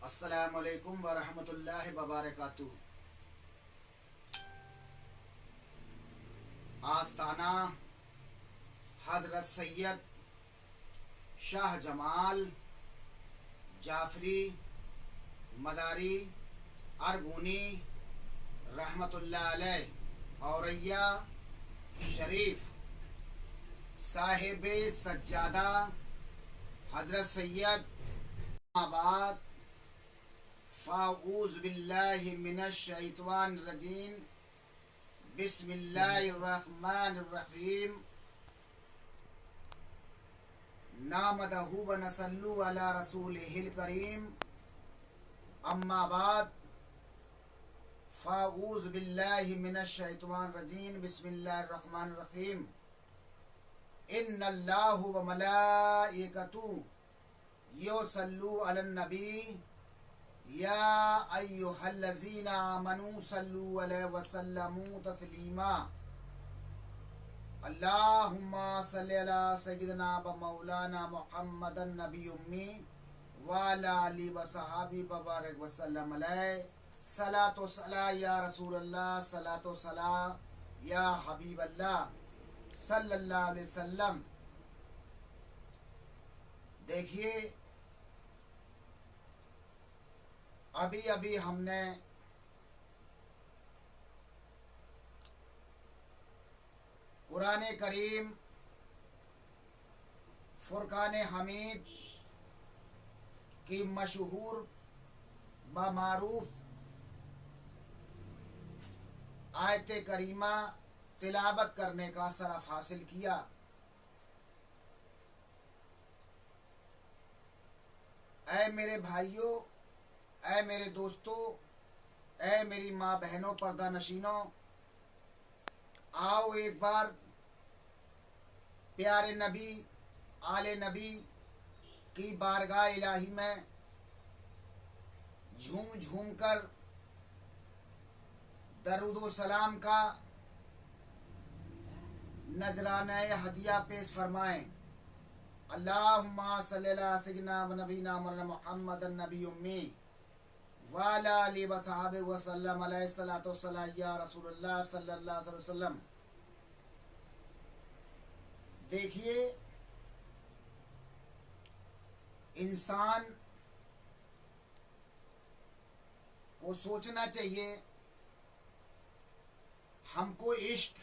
السلام علیکم ورحمۃ اللہ وبرکاتہ۔ آستانہ حضرت سید شاہ جمال جعفری مداری ارگونی رحمۃ اللہ علیہ اوریا شریف صاحب سجادہ حضرت سید آباد فاعوذ باللہ من الشیطان الرجیم بسم اللہ الرحمن الرحیم نامدہ و نصلو علی رسولہ الکریم اما بعد فاعوذ باللہ من الشیطان الرجیم بسم اللہ الرحمن الرحیم ان اللہ و ملائکتہ یصلون علی النبی یا ایہا الذین آمنوا صلوا علیہ وسلموا تسلیما اللہم صلی علی سیدنا و مولانا محمد النبی امی وعلی آلہ وصحابہ وبارک وسلم علیہ صلاۃ و صلاۃ یا رسول اللہ صلاۃ و صلاۃ یا حبیب اللہ صلی اللہ علیہ وسلم۔ دیکھیے ابھی ہم نے قرآن کریم فرقان حمید کی مشہور بمعروف آیت کریمہ تلاوت کرنے کا شرف حاصل کیا۔ اے میرے بھائیوں، اے میرے دوستوں، اے میری ماں بہنوں، پردہ نشینوں، آؤ ایک بار پیارے نبی آل نبی کی بارگاہ الہی میں جھوم جھوم کر درود و سلام کا نذرانہ ہدیہ پیش فرمائیں۔ اللہم صلی علی سیدنا و نبینا مولانا محمد النبی امی وعلی آلہ وصحابہ وسلم علیہ الصلوۃ والسلام یا رسول اللہ صلی اللہ علیہ وسلم۔ دیکھیے انسان کو سوچنا چاہیے ہم کو عشق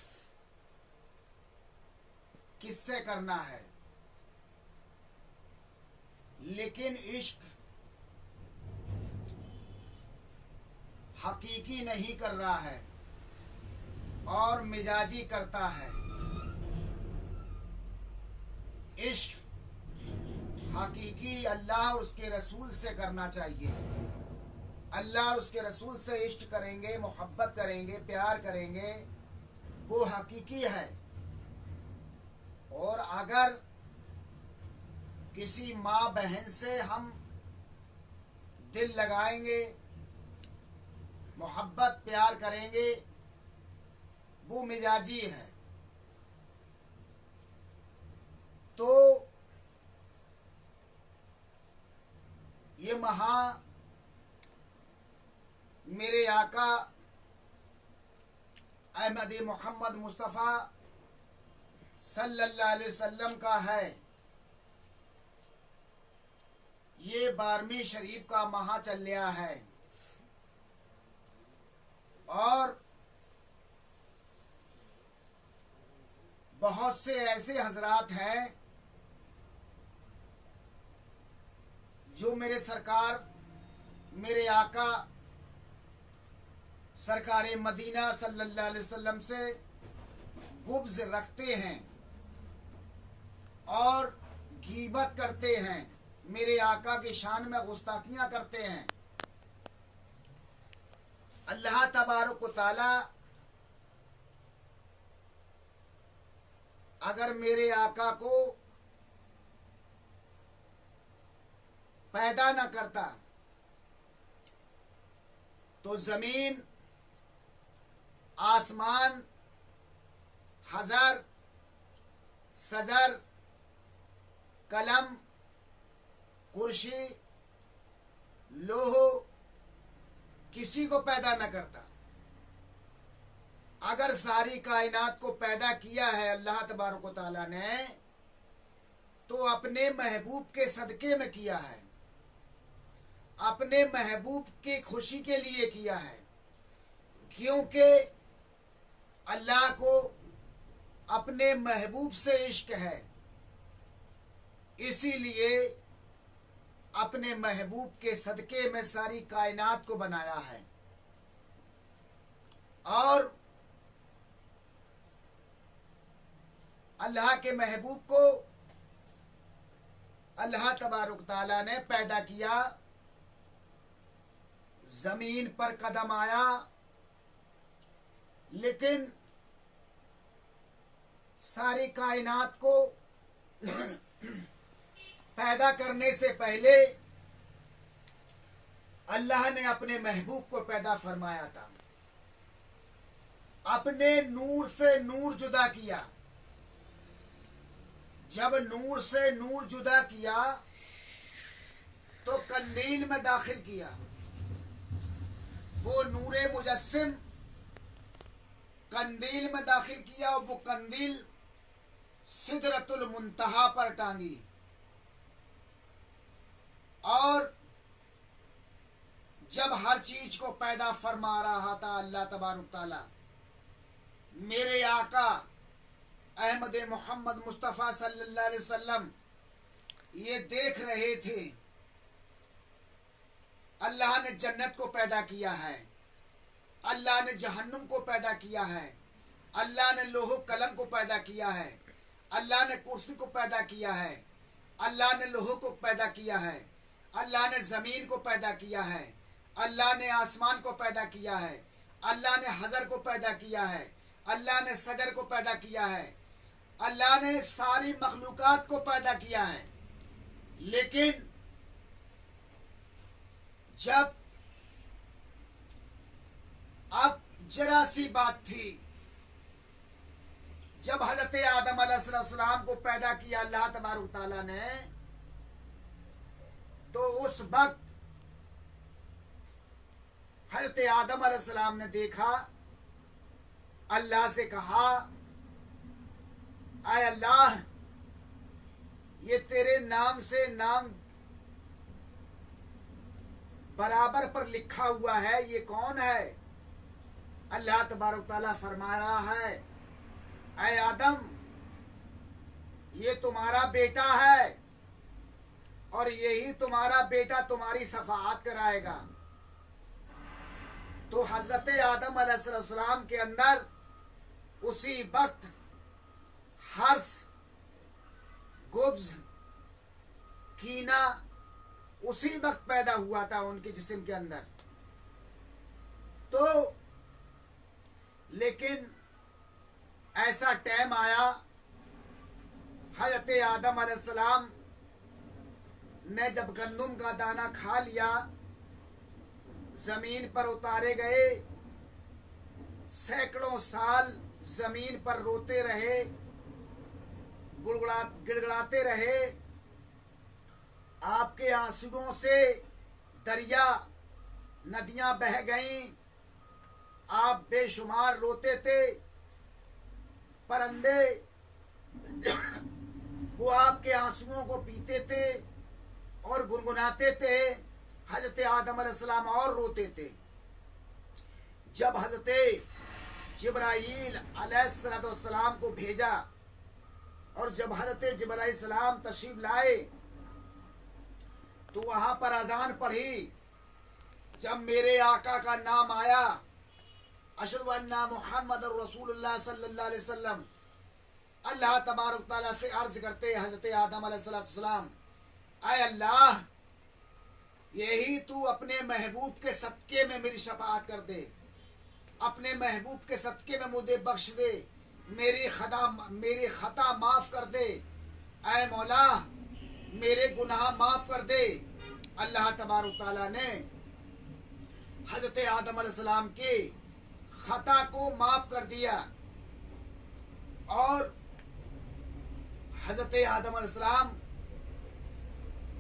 کس سے کرنا ہے، لیکن عشق حقیقی نہیں کر رہا ہے اور مزاجی کرتا ہے۔ عشق حقیقی اللہ اور اس کے رسول سے کرنا چاہیے۔ اللہ اور اس کے رسول سے عشق کریں گے، محبت کریں گے، پیار کریں گے، وہ حقیقی ہے۔ اور اگر کسی ماں بہن سے ہم دل لگائیں گے، محبت پیار کریں گے، وہ مزاجی ہے۔ تو یہ مہاں میرے آقا احمد محمد مصطفیٰ صلی اللہ علیہ وسلم کا ہے۔ یہ 12ویں شریف کا ماہ چل رہا ہے اور بہت سے ایسے حضرات ہیں جو میرے سرکار میرے آقا سرکار مدینہ صلی اللہ علیہ وسلم سے غبض رکھتے ہیں اور غیبت کرتے ہیں، میرے آقا کی شان میں گستاخیاں کرتے ہیں۔ اللہ تبارک و تعالی اگر میرے آقا کو پیدا نہ کرتا تو زمین، آسمان، حجر، شجر، قلم، کرسی लोहो किसी को पैदा न करता। अगर सारी कायनात को पैदा किया है अल्लाह तबारक व तआला ने, तो अपने महबूब के सदक़े में किया है, अपने महबूब की खुशी के लिए किया है। क्योंकि अल्लाह को अपने महबूब से इश्क है, इसीलिए अपने महबूब के सदक़े में सारी कायनात को बनाया है। और अल्लाह के महबूब को अल्लाह तबारक ताला ने पैदा किया, जमीन पर कदम आया, लेकिन सारी कायनात को पैदा करने से पहले अल्लाह ने अपने महबूब को पैदा फरमाया था। अपने नूर से नूर जुदा किया। जब नूर से नूर जुदा किया तो कंदील में दाखिल किया। वो नूरे मुजस्सिम कंदील में दाखिल किया और वो कंदील सिदरतुल मुंतहा पर टांगी। और जब हर चीज को पैदा फरमा रहा था अल्लाह तबारक ताला, मेरे आका अहमद मोहम्मद मुस्तफ़ा सल्लल्लाहु अलैहि वसल्लम ये देख रहे थे। अल्लाह ने जन्नत को पैदा किया है, अल्लाह ने जहन्नुम को पैदा किया है, अल्लाह ने लोहो कलम को पैदा किया है, अल्लाह ने कुर्सी को पैदा किया है, अल्लाह ने लोहो को पैदा किया है, अल्लाह ने ज़मीन को पैदा किया है, अल्लाह ने आसमान को पैदा किया है, अल्लाह ने हज़र को पैदा किया है, अल्लाह ने सजर को पैदा किया है, अल्लाह ने सारी मखलूकात को पैदा किया है। लेकिन जब अब जरा सी बात थी, जब हजरत आदम अलैहिस्सलाम को पैदा किया अल्लाह तबारक ताला ने, तो उस वक्त हजरत आदम अलैहिस्सलाम ने देखा, अल्लाह से कहा, आए अल्लाह, ये तेरे नाम से नाम बराबर पर लिखा हुआ है, ये कौन है? अल्लाह तबारक ताला फरमा रहा है, ऐ आदम, ये तुम्हारा बेटा है और यही तुम्हारा बेटा तुम्हारी शफाअत कराएगा। तो हजरत आदम अलैहिस्सलाम के अंदर उसी वक्त हर्ष, गुब्ज, कीना उसी वक्त पैदा हुआ था उनके जिस्म के अंदर। तो लेकिन ऐसा टाइम आया, हजरत आदम अलैहिस्सलाम ने जब गंदुम का दाना खा लिया, जमीन पर उतारे गए, सैकड़ों साल जमीन पर रोते रहे, गिड़गिड़ाते रहे। आपके आंसुओं से दरिया नदियां बह गईं, आप बेशुमार रोते थे। परिंदे वो आपके आंसुओं को पीते थे और गुनगुनाते थे। हजरत आदम अलैहिस्सलाम और रोते थे। जब हजरत जिब्राईल अलैहिस्सलाम को भेजा और जब हजरत जिब्राईल अलैहिस्सलाम तशरीफ लाए तो वहां पर अजान पढ़ी। जब मेरे आका का नाम आया, अशहदु अन्ना मुहम्मद रसूलुल्लाह सल्लल्लाहु अलैहि वसल्लम, अल्लाह तबारक ताला से अर्ज करते हजरत आदम अलैहिस्सलाम, आए अल्लाह, यही तू अपने महबूब के सदके में मेरी शफाअत कर दे, अपने महबूब के सदके में मुझे बख्श दे, मेरी खता माफ कर दे, ऐ मौला मेरे गुनाह माफ कर दे। अल्लाह तबारक ताला ने हजरत आदम अलैहिस्सलाम के खता को माफ कर दिया और हजरत आदम अलैहिस्सलाम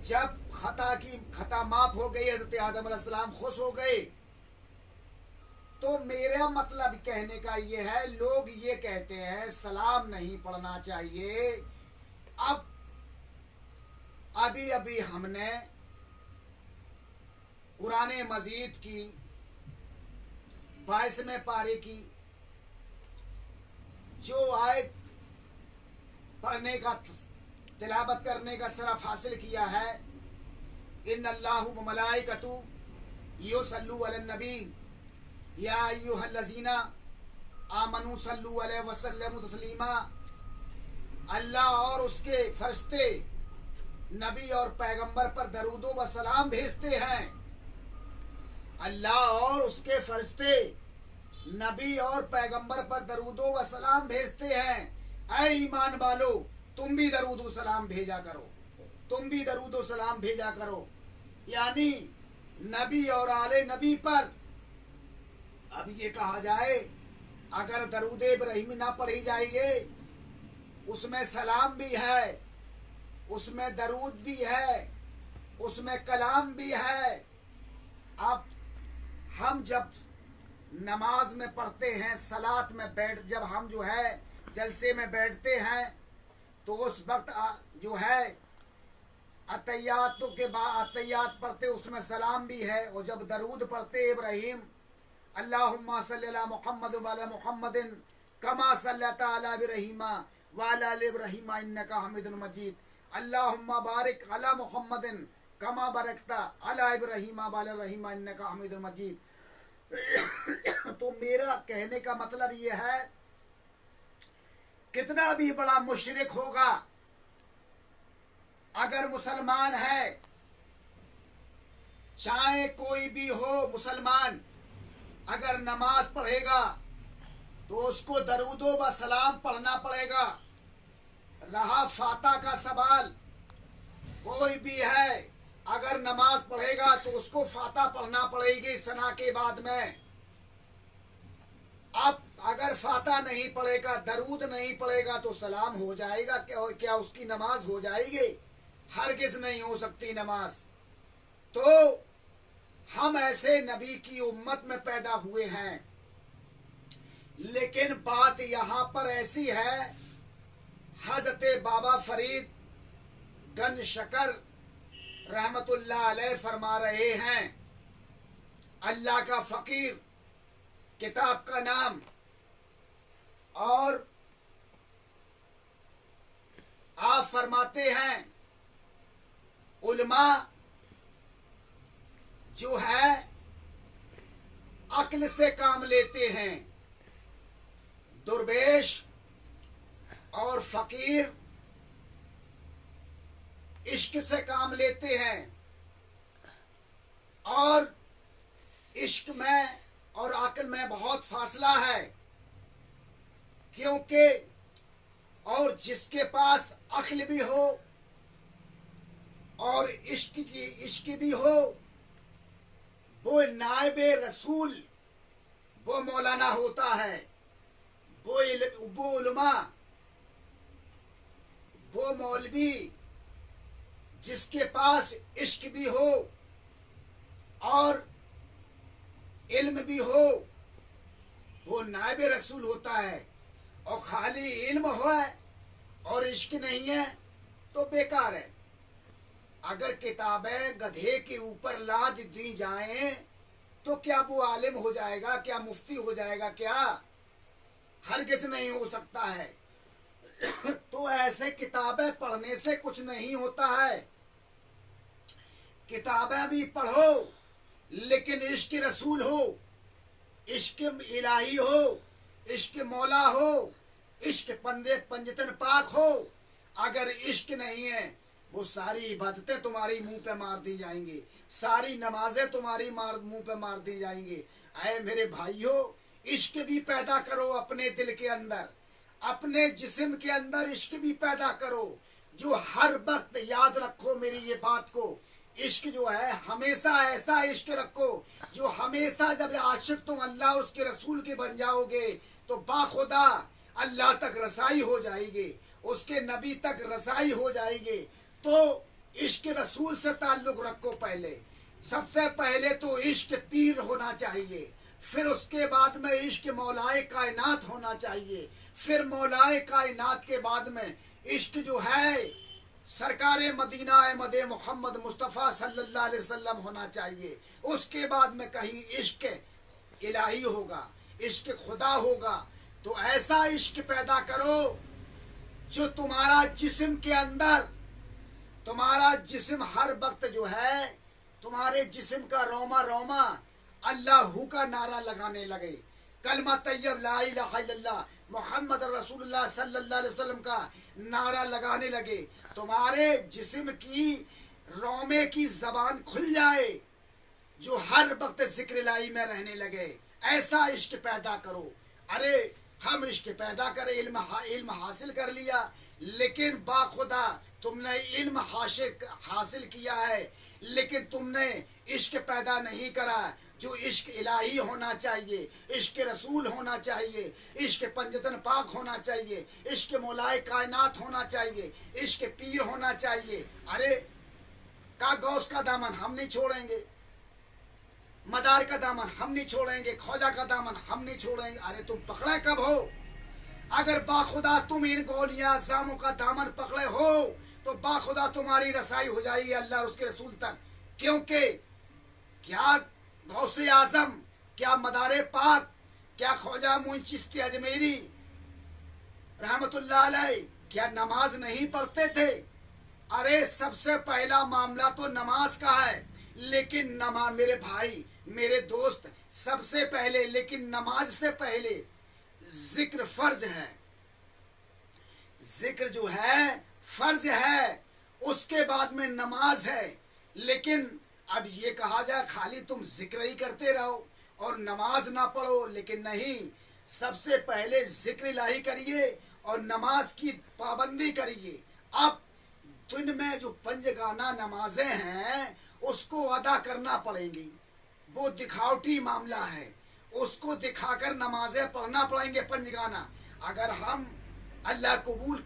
जब खता माफ हो गई, हजरत आदम अलैहिस्सलाम खुश हो गए। तो मेरा मतलब कहने का ये है, लोग ये कहते हैं सलाम नहीं पढ़ना चाहिए। अब अभी अभी हमने कुरान मजीद की 22वें पारे की जो आयत पढ़ने का, तिलावत करने का शरफ हासिल किया है, इन्नल्लाहु व मलाइकतु युसल्लू अलन नबी या अय्युहल्लज़ीना आमनू सल्लू अलैहि वसल्लम तस्लीमा। अल्लाह और उसके फरिश्ते नबी और पैगंबर पर दरूदो व सलाम भेजते हैं। अल्लाह और उसके फरिश्ते नबी और पैगंबर पर दरूदो व सलाम भेजते हैं। ऐ ईमान वालो, तुम भी दरूदो सलाम भेजा करो, तुम भी दरूदो सलाम भेजा करो। यानी नबी और आले नबी पर अब ये कहा जाए, अगर दरूद इब्राहिम ना पढ़ी जाएगी, उसमें सलाम भी है, उसमें दरूद भी है, उसमें कलाम भी है। अब हम जब नमाज में पढ़ते हैं, सलात में जब हम जो है जलसे में बैठते हैं, तो उस वक्त जो है अतैयातों के बाद अतैयात पढ़ते, उसमें सलाम भी है। और जब दरूद पढ़ते इब्राहिम, अल्लाहुम्मा सल्ली अला मुहम्मद व अला मुहम्मदिन कमा सल्लैता अला इब्राहीम व अला आलि इब्राहीम इन्नका हमीदुन मजीद, अल्लाहुम्मा बारिक अला मुहम्मदिन कमा बारकता अला इब्राहीम व अला इब्राहीम इन्नका हमीदुन मजीद। तो मेरा कहने का मतलब ये है, कितना भी बड़ा मुशरिक होगा, अगर मुसलमान है, चाहे कोई भी हो मुसलमान, अगर नमाज पढ़ेगा तो उसको दरूदो व सलाम पढ़ना पड़ेगा। रहा फाता का सवाल, कोई भी है अगर नमाज पढ़ेगा तो उसको फाता पढ़ना पड़ेगी सना के बाद में। अब अगर फाता नहीं पढ़ेगा, दरूद नहीं पढ़ेगा तो सलाम हो जाएगा क्या उसकी नमाज हो जाएगी? हरगिज़ नहीं हो सकती नमाज। तो हम ऐसे नबी की उम्मत में पैदा हुए हैं, लेकिन बात यहाँ पर ऐसी है, हजरत बाबा फरीद गंज शकर रहमतुल्लाह अलैह फरमा रहे हैं, अल्लाह का फकीर किताब का नाम, और आप फरमाते हैं उलमा जो है अक्ल से काम लेते हैं, दुर्वेश और फकीर इश्क से काम लेते हैं। और इश्क में और अक्ल में बहुत फासला है, क्योंकि और जिसके पास अक्ल भी हो और इश्क भी हो, वो नायबे रसूल, वो मौलाना होता है, वो उलमा, वो मौलवी जिसके पास इश्क भी हो और इल्म भी हो, वो नायबे रसूल होता है। और खाली इल्म हो और इश्क नहीं है तो बेकार है। अगर किताबें गधे के ऊपर लाद दी जाएं तो क्या वो आलिम हो जाएगा? क्या मुफ्ती हो जाएगा? क्या हरगिज़ नहीं हो सकता है। तो ऐसे किताबें पढ़ने से कुछ नहीं होता है। किताबें भी पढ़ो, लेकिन इश्क रसूल हो, इश्क इलाही हो, इश्क मौला हो, इश्क पंजतन पाक हो। अगर इश्क नहीं है, वो सारी इबादतें तुम्हारी मुंह पे मार दी जाएंगी, सारी नमाजें तुम्हारी मुंह पे मार दी जाएंगी। ऐ मेरे भाइयों, इश्क भी पैदा करो अपने दिल के अंदर, अपने जिस्म के अंदर इश्क भी पैदा करो। जो हर वक्त याद रखो मेरी ये बात को, इश्क जो है हमेशा ऐसा इश्क रखो जो हमेशा, जब आशिक तुम अल्लाह और उसके रसूल के बन जाओगे तो बाखुदा अल्लाह तक रसाई हो जाएगी, उसके नबी तक रसाई हो जाएगी। तो इश्क रसूल से ताल्लुक रखो। पहले सबसे पहले तो इश्क पीर होना चाहिए, फिर उसके बाद में इश्क मौलाए कायनात होना चाहिए, फिर मौलाए कायनात के बाद में इश्क जो है सरकार मदीना अहमद मोहम्मद मुस्तफ़ा सल्लल्लाहु अलैहि वसल्लम होना चाहिए। उसके बाद में कहीं इश्क इलाही होगा, इश्क खुदा होगा। तो ऐसा इश्क पैदा करो जो तुम्हारा जिस्म के अंदर, तुम्हारा जिस्म हर वक्त जो है, तुम्हारे जिस्म का रोमा रोमा अल्लाहू का नारा लगाने लगे, कलमा तैयब ला इलाहा इल्लल्लाह मोहम्मद रसूलुल्लाह सल्लल्लाहु अलैहि वसल्लम का नारा लगाने लगे। तुम्हारे जिस्म की रोमे की जबान खुल जाए, जो हर वक्त जिक्र लाई में रहने लगे। ऐसा इश्क पैदा करो। अरे हम इश्क पैदा करें, इल्म हासिल कर लिया, लेकिन बाखुदा तुमने इल्म हासिल किया है, लेकिन तुमने इश्क पैदा नहीं करा। जो इश्क इलाही होना चाहिए, इश्क रसूल होना चाहिए, इश्क पंजतन पाक होना चाहिए, इश्क मौलाए कायनात होना चाहिए, इश्क पीर होना चाहिए। अरे का गौस का दामन हम नहीं छोड़ेंगे, मदार का दामन हम नहीं छोड़ेंगे, ख्वाजा का दामन हम नहीं छोड़ेंगे। अरे तुम पकड़े कब हो? अगर बाखुदा तुम इन गौलिया जामों का दामन पकड़े हो तो बाखुदा तुम्हारी रसाई हो जाएगी अल्लाह और उसके रसूल तक। क्योंकि क्या गौसे आजम, क्या मदारे पाक, क्या ख्वाजा मोइन चिश्ती अजमेरी रहमतुल्लाह अलैह क्या नमाज नहीं पढ़ते थे? अरे सबसे पहला मामला तो नमाज का है, लेकिन नमाज मेरे भाई मेरे दोस्त सबसे पहले, लेकिन नमाज से पहले जिक्र फर्ज है। जिक्र जो है फर्ज है, उसके बाद में नमाज है। लेकिन अब ये कहा जाए खाली तुम जिक्र ही करते रहो और नमाज ना पढ़ो, लेकिन नहीं, सबसे पहले जिक्र इलाही करिए और नमाज की पाबंदी करिए। अब दिन में जो पंजगाना नमाजें हैं उसको अदा करना पड़ेंगी, वो दिखावटी मामला है, उसको दिखाकर नमाजें पढ़ना पड़ेंगे पंजगाना। अगर हम अल्लाह कबूल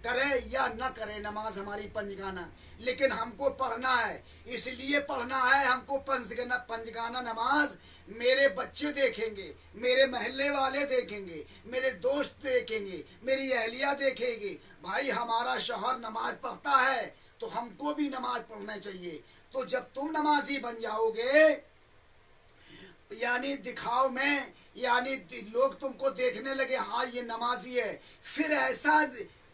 करे या न करे नमाज हमारी पंजगाना, लेकिन हमको पढ़ना है, इसलिए पढ़ना है हमको पंजगाना नमाज। मेरे बच्चे देखेंगे, मेरे महल्ले वाले देखेंगे, मेरे दोस्त देखेंगे, मेरी अहलिया देखेगी, भाई हमारा शौहर नमाज पढ़ता है तो हमको भी नमाज पढ़ना चाहिए। तो जब तुम नमाजी बन जाओगे, यानी दिखाव में, यानी लोग तुमको देखने लगे हाँ ये नमाजी है, फिर ऐसा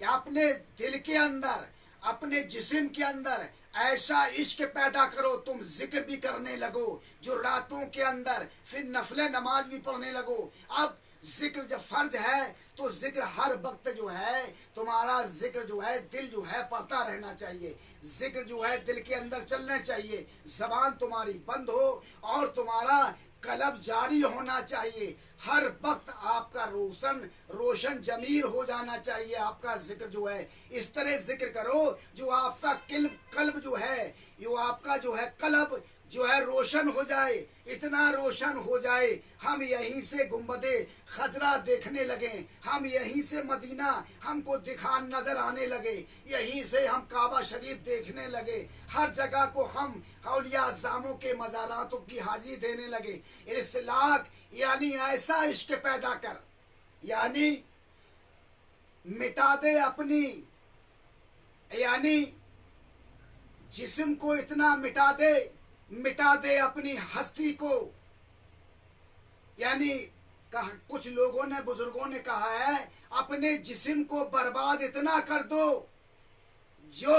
अपने दिल के अंदर, अपने जिस्म के अंदर ऐसा इश्क पैदा करो, तुम जिक्र भी करने लगो, जो रातों के अंदर फिर नफले नमाज भी पढ़ने लगो। अब जिक्र जब फर्ज है तो जिक्र हर वक्त जो है, तुम्हारा जिक्र जो है दिल जो है पढ़ता रहना चाहिए, जिक्र जो है दिल के अंदर चलना चाहिए, जबान तुम्हारी बंद हो और तुम्हारा कलब जारी होना चाहिए। हर वक्त आपका रोशन जमीर हो जाना चाहिए। आपका जिक्र जो है इस तरह जिक्र करो जो आपका कल्ब जो है, जो आपका जो है कल्ब जो है रोशन हो जाए, इतना रोशन हो जाए हम यहीं से गुंबदे खजरा देखने लगे, हम यहीं से मदीना हमको दिखान नजर आने लगे, यहीं से हम काबा शरीफ देखने लगे, हर जगह को हम औलिया अज़ामों के मज़ारातों की हाजिरी देने लगे। इस्लाक यानी ऐसा इश्क पैदा कर, यानी मिटा दे अपनी, यानी जिस्म को इतना मिटा दे अपनी हस्ती को। यानी कुछ लोगों ने, बुजुर्गों ने कहा है अपने जिस्म को बर्बाद इतना कर दो जो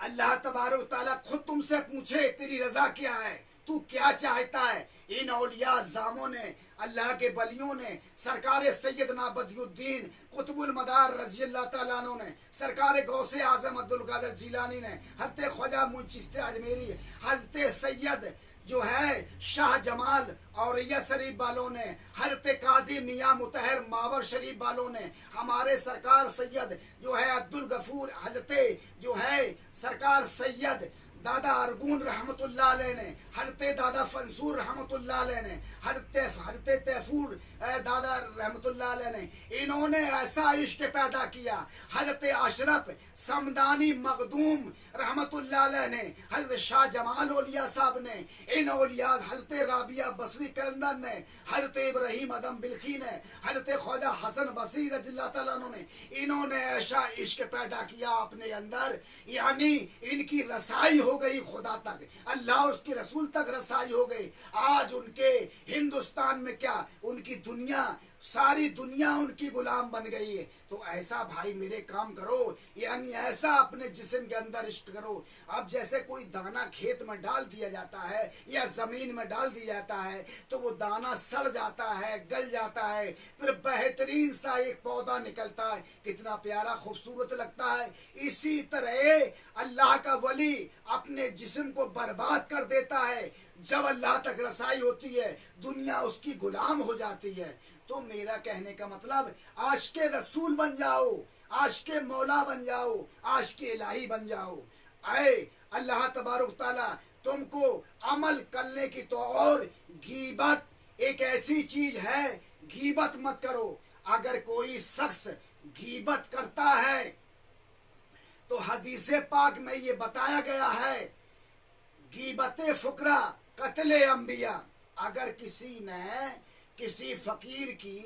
अल्लाह तबारक ताला खुद तुमसे पूछे तेरी रजा क्या है, तू क्या चाहता है। इन औलिया जामों ने, अल्लाह के बलियों ने, सरकार सैयदना बदियुद्दीन कुतुबुल मदार रज़ी अल्लाह ताला अन्हु ने, सरकार गौसे आजम अब्दुल कादिर जिलानी ने, हज़रत ख्वाजा मोइन चिश्ती अजमेरी, हज़रत सैयद जो है शाह जमाल और शरीफ वालों ने, हज़रत काजी मियाँ मुतहर मावर शरीफ वालों ने, हमारे सरकार सैयद जो है अब्दुल गफूर, हज़रत जो है सरकार सैयद دادا ارگون رحمت اللہ علیہ نے، حضرت دادا فنسور رحمت اللہ علیہ نے، حضرت تیفور دادا رحمت اللہ علیہ نے، انہوں نے ایسا عشق پیدا کیا۔ حضرت اشرف سمدانی مخدوم رحمت اللہ علیہ نے، حضرت شاہ جمال اولیاء صاحب نے، ان اولیاء حضرت رابعہ بصری کلندر نے، حضرت ابراہیم ادم بلخی نے، حضرت خواجہ حسن بصری رضی اللہ تعالیٰ عنہ نے، انہوں نے ایسا عشق پیدا کیا اپنے اندر، یعنی ان کی رسائی ہو گئی خدا تک، اللہ اور اس کے رسول تک رسائی ہو گئی۔ آج ان کے ہندوستان میں کیا، ان کی دنیا، ساری دنیا ان کی غلام بن گئی ہے۔ تو ایسا بھائی میرے کام کرو، یعنی ایسا اپنے جسم کے اندر عشق کرو۔ اب جیسے کوئی دانہ کھیت میں ڈال دیا جاتا ہے یا زمین میں ڈال دیا جاتا ہے تو وہ دانہ سڑ جاتا ہے، گل جاتا ہے، پھر بہترین سا ایک پودا نکلتا ہے، کتنا پیارا خوبصورت لگتا ہے۔ اسی طرح اللہ کا ولی اپنے جسم کو برباد کر دیتا ہے، جب اللہ تک رسائی ہوتی ہے دنیا اس کی غلام ہو جاتی ہے۔ تو میرا کہنے کا مطلب عاشق رسول بن جاؤ، عاشق مولا بن جاؤ، عاشق الہی بن جاؤ۔ اے اللہ تبارک تعالیٰ تم کو عمل کرنے کی، تو اور غیبت ایک ایسی چیز ہے، غیبت مت کرو۔ اگر کوئی شخص غیبت کرتا ہے تو حدیث پاک میں یہ بتایا گیا ہے، غیبت فقرا قتل انبیاء۔ اگر کسی نے کسی فقیر کی،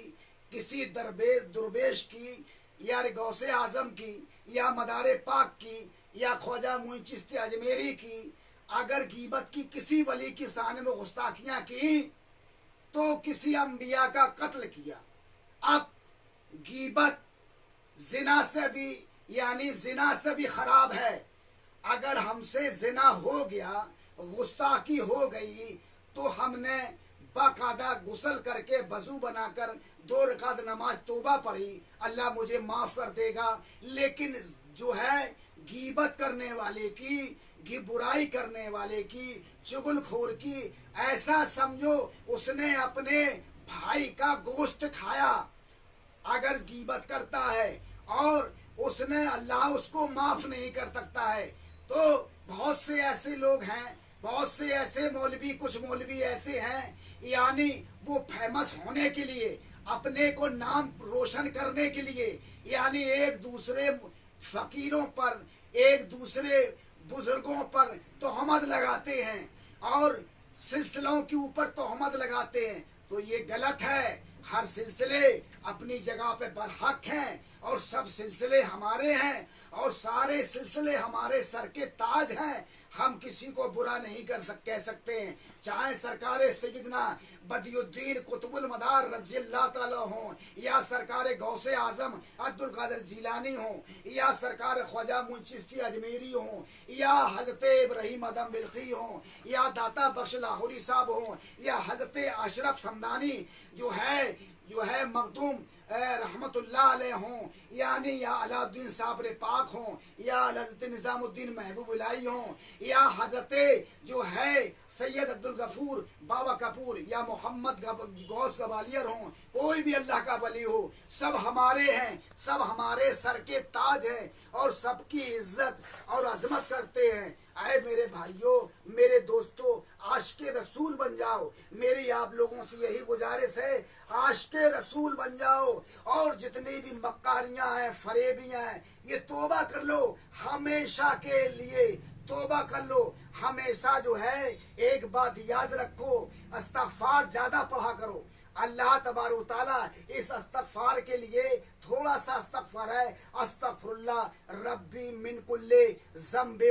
کسی درویش کی، یا غوث اعظم کی، یا مدار پاک کی، یا خواجہ معین چشتی اجمیری کی اگر غیبت کی، کسی ولی کی شان میں گستاخیاں کی، تو کسی انبیاء کا قتل کیا۔ اب غیبت زنا سے بھی، یعنی زنا سے بھی خراب ہے۔ اگر ہم سے زنا ہو گیا، گستاخی ہو گئی، تو ہم نے باقاعدہ غسل کر کے وضو بنا کر 2 رکعت نماز توبہ پڑھی، اللہ مجھے معاف کر دے گا۔ لیکن جو ہے غیبت کرنے والے کی، برائی کرنے والے کی، چغل خور کی، ایسا سمجھو اس نے اپنے بھائی کا گوشت کھایا۔ اگر غیبت کرتا ہے اور اس نے، اللہ اس کو معاف نہیں کر سکتا ہے۔ تو بہت سے ایسے لوگ ہیں، بہت سے ایسے مولوی، کچھ مولوی ایسے ہیں، یعنی وہ فیمس ہونے کے لیے، اپنے کو نام روشن کرنے کے لیے، یعنی ایک دوسرے فقیروں پر، ایک دوسرے بزرگوں پر تہمت لگاتے ہیں اور سلسلوں کے اوپر تہمت لگاتے ہیں۔ تو یہ غلط ہے۔ ہر سلسلے اپنی جگہ پہ برحق ہیں اور سب سلسلے ہمارے ہیں اور سارے سلسلے ہمارے سر کے تاج ہیں۔ ہم کسی کو برا نہیں کہہ سکتے ہیں، چاہے سرکار سیدنا بدی الدین قطب المدار رضی اللہ تعالیٰ ہوں، یا سرکار غوث اعظم عبد القادر جیلانی ہوں، یا سرکار خواجہ معین چشتی اجمیری ہوں، یا حضرت ابراہیم ادم بلخی ہوں، یا داتا بخش لاہوری صاحب ہوں، یا حضرت اشرف سمدانی جو ہے مخدوم رحمت اللہ علیہ ہوں، یعنی یا علاء الدین صابر پاک ہوں، یا حضرت نظام الدین محبوب الہی ہوں، یا حضرت جو ہے سید عبدالغفور بابا کپور، یا محمد غوث گوالیئر ہوں، کوئی بھی اللہ کا ولی ہو، سب ہمارے ہیں، سب ہمارے سر کے تاج ہیں اور سب کی عزت اور عظمت کرتے ہیں۔ اے میرے بھائیوں، میرے دوستوں، عاشق رسول بن جاؤ۔ میری آپ لوگوں سے یہی گزارش ہے، عاشق رسول بن جاؤ، اور جتنی بھی مکاریاں ہیں، فریبیاں ہیں، یہ توبہ کر لو، ہمیشہ کے لیے توبہ کر لو۔ ہمیشہ جو ہے ایک بات یاد رکھو، استغفار زیادہ پڑھا کرو۔ اللہ تبارک و تعالیٰ اس استغفار کے لیے تھوڑا سا استغفار ہے، استغفر اللہ ربی من کل ذنب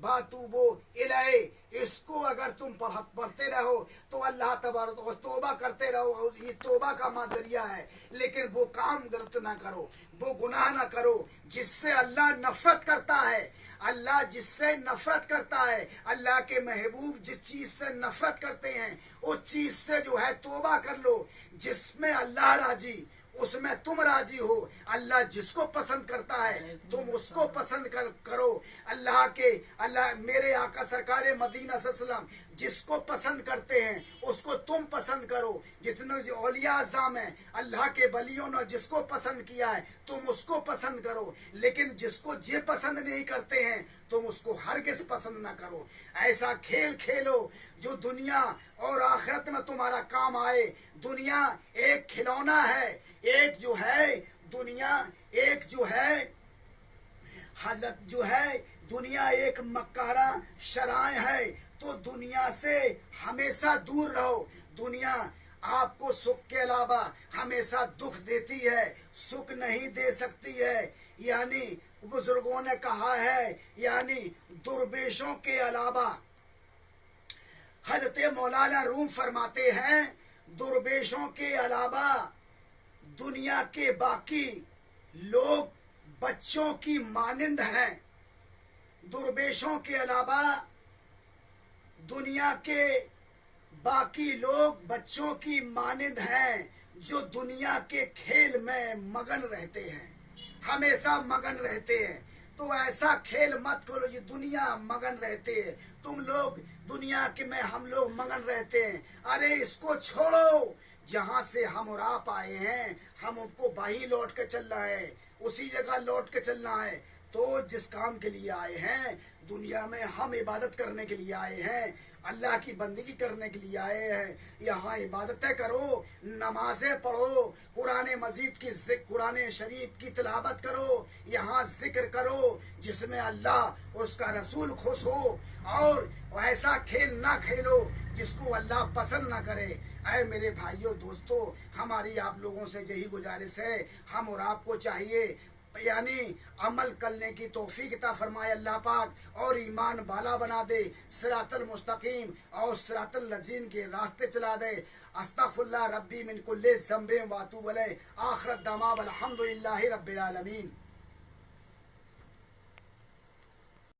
باتوب الیہ۔ اس کو اگر تم پڑھتے رہو تو اللہ تبارک و توبہ کرتے رہو، یہ توبہ کا ذریعہ ہے۔ لیکن وہ کام غلط نہ کرو، وہ گناہ نہ کرو جس سے اللہ نفرت کرتا ہے۔ اللہ جس سے نفرت کرتا ہے، اللہ کے محبوب جس چیز سے نفرت کرتے ہیں، اس چیز سے جو ہے توبہ کر لو۔ جس میں اللہ راضی اس میں تم راضی ہو۔ اللہ جس کو پسند کرتا ہے تم اس کو پسند کرو۔ اللہ میرے آقا سرکار مدینہ صلی اللہ علیہ وسلم جس کو پسند کرتے ہیں اس کو تم پسند کرو۔ جتنے جو اولیاء اعظام ہیں اللہ کے ولیوں نے جس کو پسند کیا ہے تم اس کو پسند کرو، لیکن جس کو یہ پسند نہیں کرتے ہیں تم اس کو ہرگز پسند نہ کرو۔ ایسا کھیل کھیلو جو دنیا اور آخرت میں تمہارا کام آئے۔ دنیا ایک کھلونا ہے، ایک جو ہے دنیا، ایک جو ہے حضرت جو ہے دنیا ایک مکارہ شرائع ہے، تو دنیا سے ہمیشہ دور رہو۔ دنیا آپ کو سکھ کے علاوہ ہمیشہ دکھ دیتی ہے، سکھ نہیں دے سکتی ہے۔ یعنی بزرگوں نے کہا ہے، یعنی درویشوں کے علاوہ، حضرت مولانا روم فرماتے ہیں درویشوں کے علاوہ دنیا کے باقی لوگ بچوں کی مانند ہیں۔ درویشوں کے علاوہ دنیا کے باقی لوگ بچوں کی مانند ہیں جو دنیا کے کھیل میں مگن رہتے ہیں، ہمیشہ مگن رہتے ہیں۔ تو ایسا کھیل مت کھولو یہ دنیا مگن رہتے ہیں، تم لوگ دنیا کے میں ہم لوگ مگن رہتے ہیں۔ ارے اس کو چھوڑو، جہاں سے ہم اور آپ آئے ہیں ہم ان کو وہیں لوٹ کے چلنا ہے، اسی جگہ لوٹ کے چلنا ہے۔ تو جس کام کے لیے آئے ہیں دنیا میں ہم عبادت کرنے کے لیے آئے ہیں، اللہ کی بندگی کرنے کے لیے آئے ہیں۔ یہاں عبادتیں کرو، نمازیں پڑھو، قرآن شریف کی تلاوت کرو، یہاں ذکر کرو جس میں اللہ اور اس کا رسول خوش ہو، اور ایسا کھیل نہ کھیلو جس کو اللہ پسند نہ کرے۔ اے میرے بھائیوں دوستو، ہماری آپ لوگوں سے یہی گزارش ہے، ہم اور آپ کو چاہیے یعنی عمل کرنے کی توفیق عطا فرمائے اللہ پاک، اور ایمان بالا بنا دے، صراط المستقیم اور صراط الذین کے راستے چلا دے۔ استغفر اللہ ربی من کل ذنب واتوب الیہ۔ آخر الدعوانا الحمدللہ رب العالمین۔